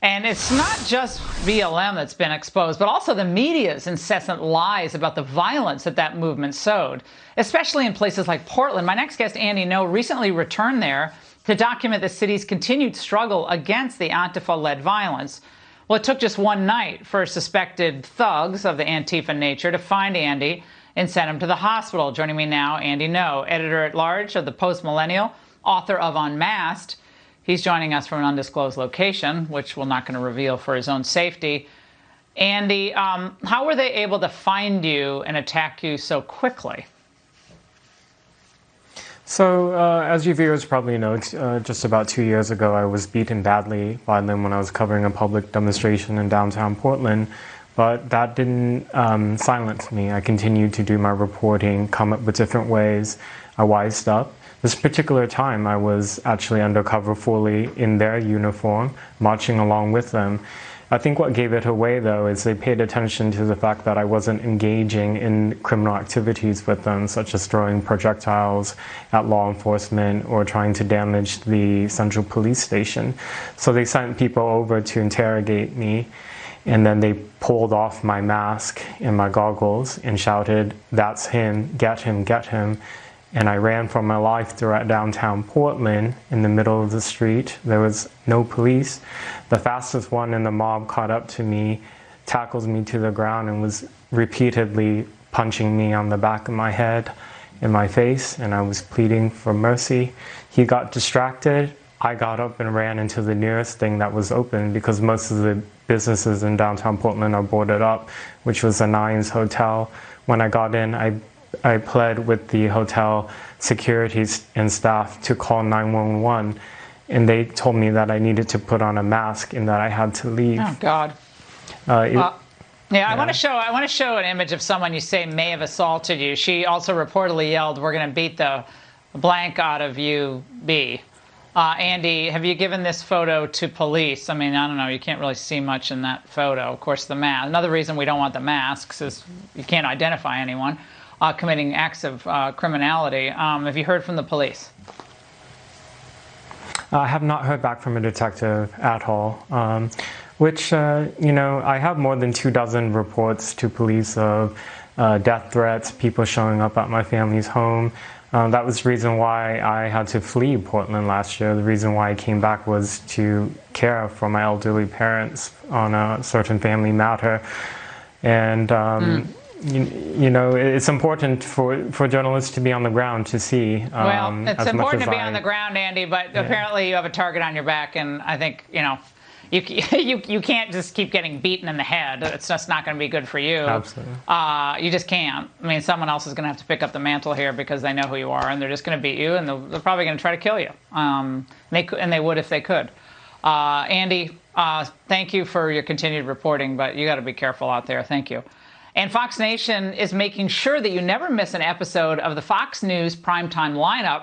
And it's not just BLM that's been exposed, but also the media's incessant lies about the violence that movement sowed, especially in places like Portland. My next guest, Andy No, recently returned there to document the city's continued struggle against the Antifa-led violence. Well, it took just one night for suspected thugs of the Antifa nature to find Andy and send him to the hospital. Joining me now, Andy No, editor-at-large of the Post-Millennial, author of Unmasked. He's joining us from an undisclosed location, which we're not going to reveal for his own safety. Andy, how were they able to find you and attack you so quickly? So, as you viewers probably know, just about 2 years ago, I was beaten badly by them when I was covering a public demonstration in downtown Portland. But that didn't silence me. I continued to do my reporting, come up with different ways. I wised up. This particular time, I was actually undercover fully in their uniform, marching along with them. I think what gave it away, though, is they paid attention to the fact that I wasn't engaging in criminal activities with them, such as throwing projectiles at law enforcement or trying to damage the central police station. So they sent people over to interrogate me, and then they pulled off my mask and my goggles and shouted, "That's him, get him, get him." And I ran for my life throughout downtown Portland in the middle of the street. There was no police. The fastest one in the mob caught up to me, tackles me to the ground, and was repeatedly punching me on the back of my head and my face, and I was pleading for mercy. He got distracted. I got up and ran into the nearest thing that was open because most of the businesses in downtown Portland are boarded up, which was a Nines hotel. When I got in, I pled with the hotel security and staff to call 911, and they told me that I needed to put on a mask and that I had to leave. Oh God! I want to show an image of someone you say may have assaulted you. She also reportedly yelled, "We're going to beat the blank out of you, B." Andy, have you given this photo to police? I mean, I don't know. You can't really see much in that photo. Of course, the mask. Another reason we don't want the masks is you can't identify anyone committing acts of criminality. Have you heard from the police? I have not heard back from a detective at all, which, I have more than 24 reports to police of death threats, people showing up at my family's home. That was the reason why I had to flee Portland last year. The reason why I came back was to care for my elderly parents on a certain family matter. And it's important for journalists to be on the ground to see. Well, it's important to be on the ground, Andy, but apparently you have a target on your back, and I think, you can't just keep getting beaten in the head. It's just not going to be good for you. Absolutely. You just can't. I mean, someone else is going to have to pick up the mantle here because they know who you are, and they're just going to beat you, and they're probably going to try to kill you. And they would if they could. Andy, thank you for your continued reporting, but you got to be careful out there. Thank you. And Fox Nation is making sure that you never miss an episode of the Fox News primetime lineup.